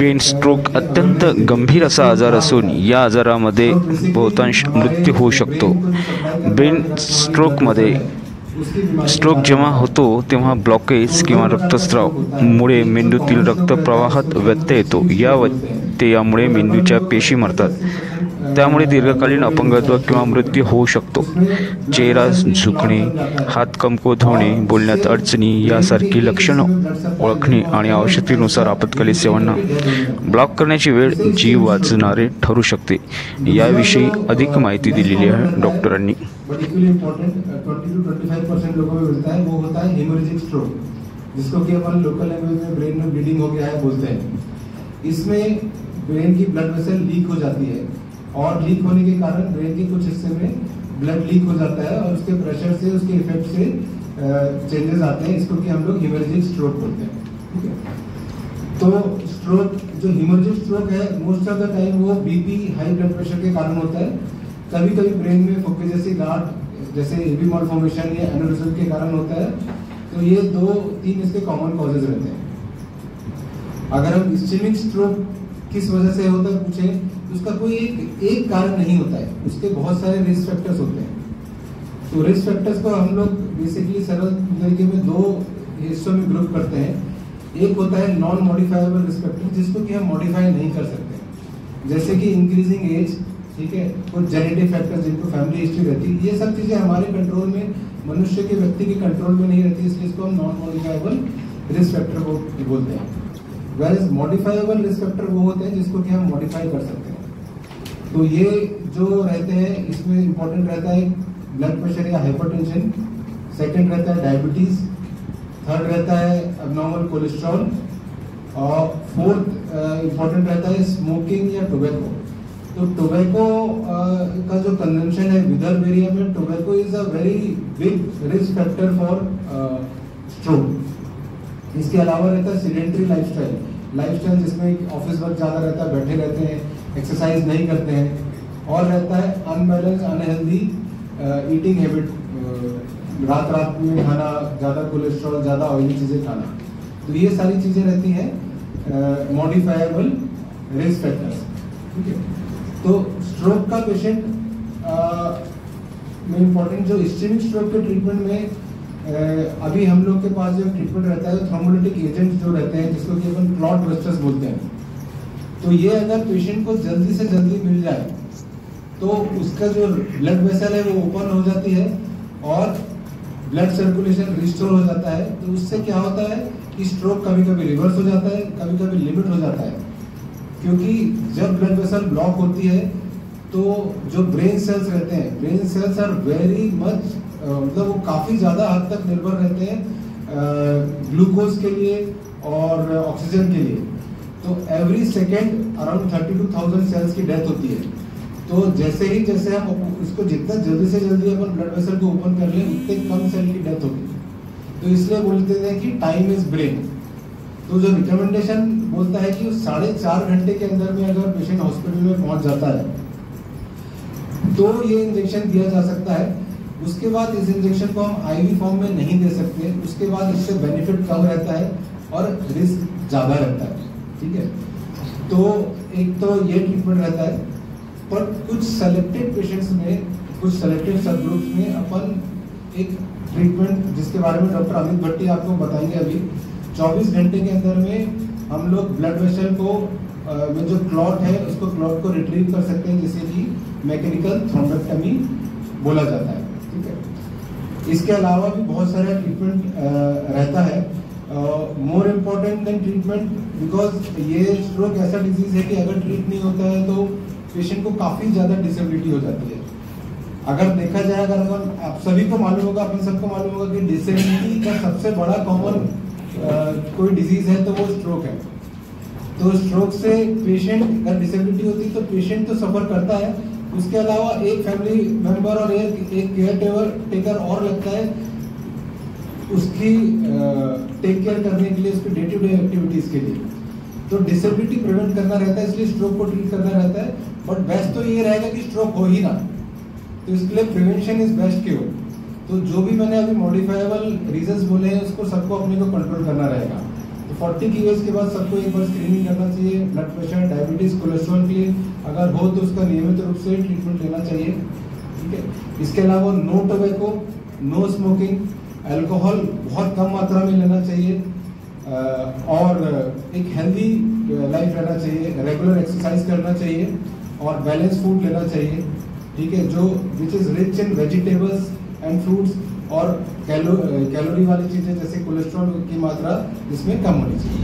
Brain stroke अत्यंत गंभीर असा आजार असून या आजारामध्ये बहुतांश मृत्यू होऊ शकतो। ब्रेन स्ट्रोक जेव्हा होतो तेव्हा ब्लॉकेज किंवा रक्तस्रावामुळे मेंदूतील रक्तप्रवाहात व्यत्यय येतो। या व्यत्ययामुळे मेंदूच्या पेशी मरतात, त्यामुळे दीर्घकालीन अपंगत्व किंवा मृत्यू होऊ शकतो। चेहरा झुकणे, हात कमकुवत होणे, बोलण्यात अडचणी यासारखी लक्षणं ओळखणे आणि आवश्यकतेनुसार आपत्कालीन सेवांना ब्लॉक करण्याची वेळ जीव वाचणारे ठरू शकते। याविषयी अधिक माहिती दिलेली आहे डॉक्टरांनी। जिसको कि अपन लोकल लैंग्वेज में ब्रेन में ब्लीडिंग हो गया है बोलते हैं। इसमें ब्रेन की ब्लड वेसल लीक हो जाती है और लीक होने के कारण ब्रेन के कुछ हिस्से में ब्लड लीक हो जाता है और उसके प्रेशर से, उसके इफेक्ट से चेंजेस आते हैं। इसको कि हम लोग हेमोरेजिक स्ट्रोक बोलते हैं। ठीक है, तो स्ट्रोक जो हेमोरेजिक स्ट्रोक है मोस्ट ऑफ द टाइम वो बीपी, हाई ब्लड प्रेशर के कारण होता है। कभी कभी ब्रेन में फुक्के जैसी गांठ जैसे एबी मालफॉर्मेशन या एनोरिज्म के कारण होता है। तो ये 2-3 इसके कॉमन कॉजेज रहते हैं। अगर हम इस्केमिक स्ट्रोक किस वजह से होता है पूछे, उसका कोई एक कारण नहीं होता है, उसके बहुत सारे रिस्क फैक्टर्स होते हैं। तो रिस्क फैक्टर्स को हम लोग बेसिकली सरल तरीके में 2 हिस्सों में ग्रुप करते हैं। एक होता है नॉन मॉडिफाइबल रिस्क फैक्टर, जिसको कि हम मॉडिफाई नहीं कर सकते, जैसे कि इंक्रीजिंग एज, ठीक है, कुछ जेनेटिक फैक्टर्स जिनको फैमिली हिस्ट्री रहती है, ये सब चीजें हमारे कंट्रोल में, मनुष्य के व्यक्ति के कंट्रोल में नहीं रहती, इसलिए इसको हम नॉन मॉडिफाइबल रिस्क फैक्टर बोलते हैं। वेयर मॉडिफाइबल रिस्क फैक्टर वो होते हैं जिसको कि हम मॉडिफाई कर सकते हैं। तो ये जो रहते हैं इसमें इंपॉर्टेंट रहता है ब्लड प्रेशर या हाइपरटेंशन, सेकंड रहता है डायबिटीज, थर्ड रहता है एबनॉर्मल कोलेस्ट्रॉल और फोर्थ इंपॉर्टेंट रहता है स्मोकिंग या टोबैको। तो टोबैको का जो कंजम्पशन है विदर्भ एरिया में, tobacco is a very big risk factor for stroke. इसके अलावा रहता है सीडेंटरी लाइफस्टाइल जिसमें ऑफिस वर्क ज़्यादा रहता है, बैठे रहते हैं, एक्सरसाइज नहीं करते हैं, और रहता है अनबैलेंस अनहेल्दी ईटिंग हैबिट, रात में खाना, ज़्यादा कोलेस्ट्रॉल, ज़्यादा ऑयली चीज़ें खाना। तो ये सारी चीज़ें रहती हैं मॉडिफाइबल रिस्क फैक्टर्स। ठीक है, तो स्ट्रोक का पेशेंट में इम्पोर्टेंट जो इस्केमिक स्ट्रोक के ट्रीटमेंट में अभी हम लोग के पास जो ट्रीटमेंट रहता है थ्रोम्बोलिटिक एजेंट जो रहते हैं, जिसको कि अपन क्लॉट बस्टर्स बोलते हैं। तो ये अगर पेशेंट को जल्दी से जल्दी मिल जाए तो उसका जो ब्लड वेसल है वो ओपन हो जाती है और ब्लड सर्कुलेशन रिस्टोर हो जाता है। तो उससे क्या होता है कि स्ट्रोक कभी कभी रिवर्स हो जाता है, कभी कभी लिमिट हो जाता है, क्योंकि जब ब्लड वेसल ब्लॉक होती है तो जो ब्रेन सेल्स रहते हैं, brain cells are very much मतलब वो काफ़ी ज़्यादा हद तक निर्भर रहते हैं ग्लूकोज के लिए और ऑक्सीजन के लिए। तो एवरी सेकेंड अराउंड 32,000 सेल्स की डेथ होती है। तो जैसे हम इसको जितना जल्दी से जल्दी अपन ब्लड वेसल को ओपन कर लें उतने कम सेल की डेथ होगी। तो इसलिए बोलते हैं कि टाइम इज ब्रेन। तो जो रिकमेंडेशन बोलता है कि 4.5 घंटे के अंदर में अगर पेशेंट हॉस्पिटल में पहुंच जाता है तो ये इंजेक्शन दिया जा सकता है। उसके बाद इस इंजेक्शन को हम आईवी फॉर्म में नहीं दे सकते, उसके बाद इससे बेनिफिट कम रहता है और रिस्क ज़्यादा रहता है। ठीक है, तो एक तो ये ट्रीटमेंट रहता है, पर कुछ सेलेक्टेड पेशेंट्स में, कुछ सेलेक्टेड सब ग्रुप्स में अपन एक ट्रीटमेंट जिसके बारे में डॉक्टर अमित भट्टी आपको बताएंगे अभी, 24 घंटे के अंदर में हम लोग ब्लड वेसल को में जो क्लॉट है उसको क्लॉट को रिट्रीव कर सकते हैं, जिसे कि मैकेनिकल थ्रोम्बेक्टमी बोला जाता है। ठीक है, इसके अलावा भी बहुत सारा ट्रीटमेंट रहता है। More important then treatment, because ये स्ट्रोक ऐसा डिजीज है कि अगर ट्रीट नहीं होता है तो पेशेंट को काफ़ी ज़्यादा डिसेबिलिटी हो जाती है। अगर देखा जाए, अगर आप सभी को मालूम होगा, अपन सबको मालूम होगा कि डिसेबिलिटी का सबसे बड़ा कॉमन कोई डिजीज है तो वो स्ट्रोक है। तो स्ट्रोक से पेशेंट अगर डिसेबिलिटी होती है तो पेशेंट तो सफ़र करता है, उसके अलावा एक फैमिली मेंबर और एक केयर टेकर और लगता है उसकी टेक केयर करने के लिए, उसकी डे टू डे एक्टिविटीज़ के लिए। तो डिसेबिलिटी प्रिवेंट करना रहता है, इसलिए स्ट्रोक को ट्रीट करना रहता है। बट बेस्ट तो ये रहेगा कि स्ट्रोक हो ही ना, तो इसके लिए प्रिवेंशन इज बेस्ट क्योर। तो जो भी मैंने अभी मॉडिफाइबल रीजंस बोले हैं उसको सबको अपने को कंट्रोल करना रहेगा। तो 40 की एज के बाद सबको एक बार स्क्रीनिंग करना चाहिए, ब्लड प्रेशर, डायबिटीज, कोलेस्ट्रॉल के लिए अगर हो तो उसका नियमित रूप से ट्रीटमेंट लेना चाहिए। ठीक है, इसके अलावा no tobacco, no smoking, alcohol बहुत कम मात्रा में लेना चाहिए और एक हेल्दी लाइफ रहना चाहिए, रेगुलर एक्सरसाइज करना चाहिए और बैलेंस फूड लेना चाहिए। ठीक है, जो which is rich in vegetables and fruits और कैलोरी वाली चीजें जैसे कोलेस्ट्रॉल की मात्रा इसमें कम होनी चाहिए।